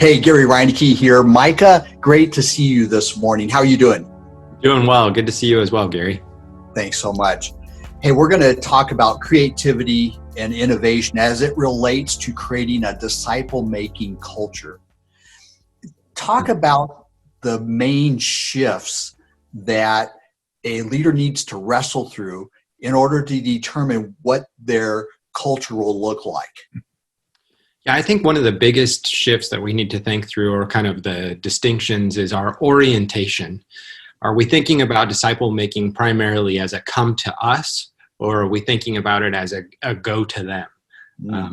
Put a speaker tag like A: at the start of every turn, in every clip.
A: Hey, Gary Reineke here. Micah, great to see you this morning. How are you doing?
B: Doing well. Good to see you as well, Gary.
A: Thanks so much. Hey, we're going to talk about creativity and innovation as it relates to creating a disciple-making culture. Talk about the main shifts that a leader needs to wrestle through in order to determine what their culture will look like.
B: Yeah, I think one of the biggest shifts that we need to think through, or kind of the distinctions, is our orientation. Are we thinking about disciple making primarily as a come to us, or are we thinking about it as a go to them?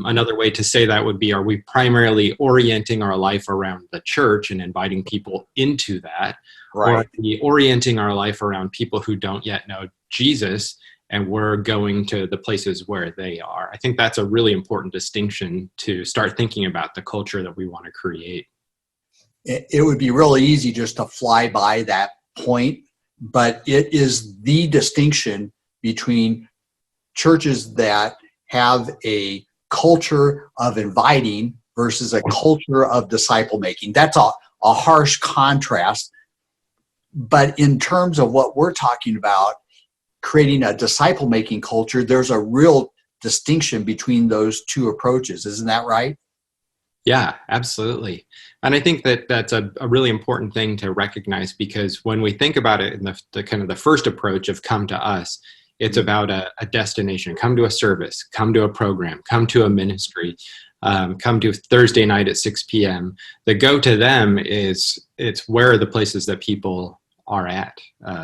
B: Another way to say that would be, are we primarily orienting our life around the church and inviting people into that?
A: Right.
B: Or are we orienting our life around people who don't yet know Jesus, and we're going to the places where they are? I think that's a really important distinction to start thinking about the culture that we want to create.
A: It would be really easy just to fly by that point, but it is the distinction between churches that have a culture of inviting versus a culture of disciple making. That's a harsh contrast. But in terms of what we're talking about, creating a disciple-making culture, there's a real distinction between those two approaches. Isn't that right?
B: Yeah, absolutely. And I think that that's a really important thing to recognize, because when we think about it in the kind of the first approach of come to us, it's about a destination. Come to a service, come to a program, come to a ministry, come to Thursday night at 6 p.m. The go to them it's where are the places that people are at,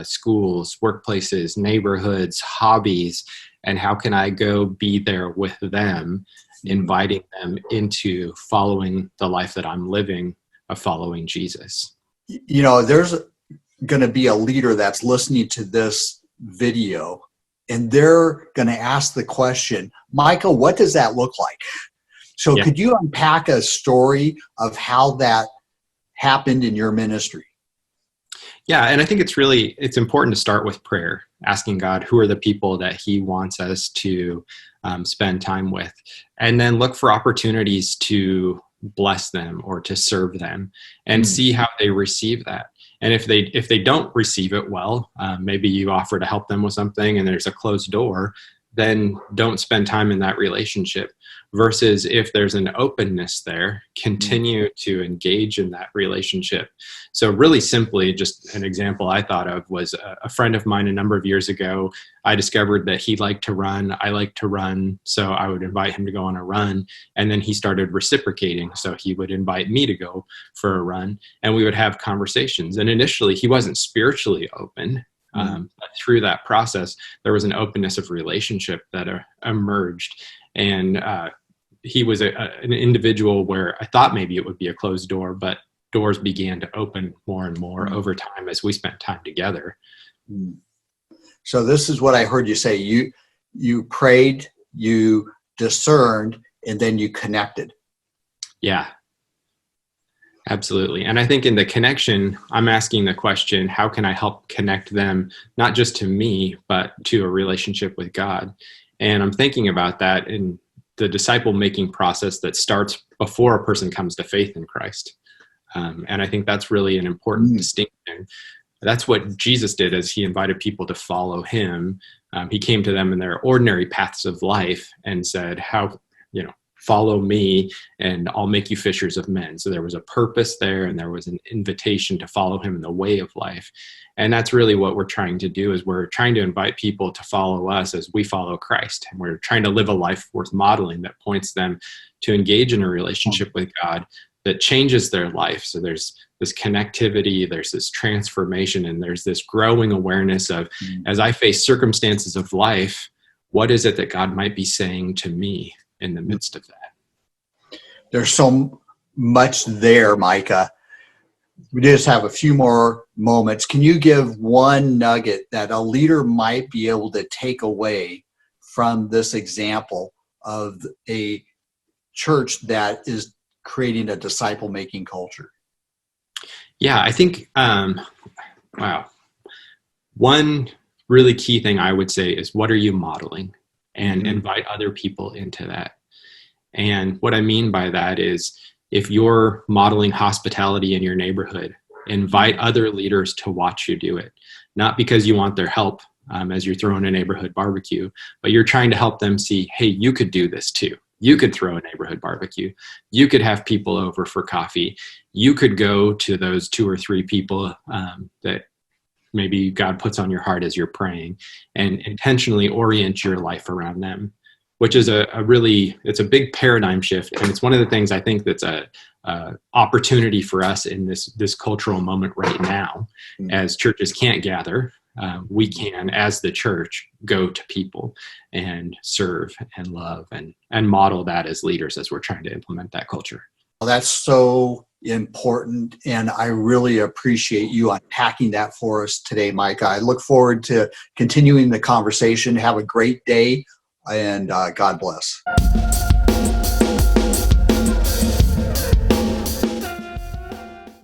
B: schools, workplaces, neighborhoods, hobbies, and how can I go be there with them, inviting them into following the life that I'm living of following Jesus.
A: You know, there's going to be a leader that's listening to this video, and they're going to ask the question, Michael, what does that look like? So Could you unpack a story of how that happened in your ministry?
B: Yeah, and I think it's important to start with prayer, asking God who are the people that he wants us to spend time with, and then look for opportunities to bless them or to serve them and see how they receive that. And if they don't receive it well, maybe you offer to help them with something and there's a closed door, then don't spend time in that relationship. Versus if there's an openness there, continue to engage in that relationship. So really simply, just an example I thought of was a friend of mine a number of years ago. I discovered that he liked to run. I like to run. So I would invite him to go on a run. And then he started reciprocating. So he would invite me to go for a run and we would have conversations. And initially he wasn't spiritually open. But through that process, there was an openness of relationship that emerged. And he was an individual where I thought maybe it would be a closed door, but doors began to open more and more over time as we spent time together.
A: So this is what I heard you say. You prayed, you discerned, and then you connected.
B: Yeah. Absolutely. And I think in the connection, I'm asking the question, how can I help connect them, not just to me, but to a relationship with God? And I'm thinking about that in the disciple-making process that starts before a person comes to faith in Christ. And I think that's really an important distinction. That's what Jesus did as he invited people to follow him. He came to them in their ordinary paths of life and said, follow me and I'll make you fishers of men. So there was a purpose there and there was an invitation to follow him in the way of life. And that's really what we're trying to do, is we're trying to invite people to follow us as we follow Christ. And we're trying to live a life worth modeling that points them to engage in a relationship with God that changes their life. So there's this connectivity, there's this transformation, and there's this growing awareness of, as I face circumstances of life, what is it that God might be saying to me in the midst of that?
A: There's so much there, Micah. We just have a few more moments. Can you give one nugget that a leader might be able to take away from this example of a church that is creating a disciple-making culture?
B: Yeah, I think, one really key thing I would say is, what are you modeling? And invite other people into that. And what I mean by that is, If you're modeling hospitality in your neighborhood, invite other leaders to watch you do it, not because you want their help as you're throwing a neighborhood barbecue, but you're trying to help them see, hey, you could do this too. You could throw a neighborhood barbecue. You could have people over for coffee. You could go to those 2 or 3 people that maybe God puts on your heart as you're praying, and intentionally orient your life around them, which is it's a big paradigm shift. And it's one of the things I think that's a opportunity for us in this cultural moment right now. As churches can't gather, we can, as the church, go to people and serve and love and model that as leaders as we're trying to implement that culture.
A: Well, that's so important, and I really appreciate you unpacking that for us today, Micah. I look forward to continuing the conversation. Have a great day, and God bless.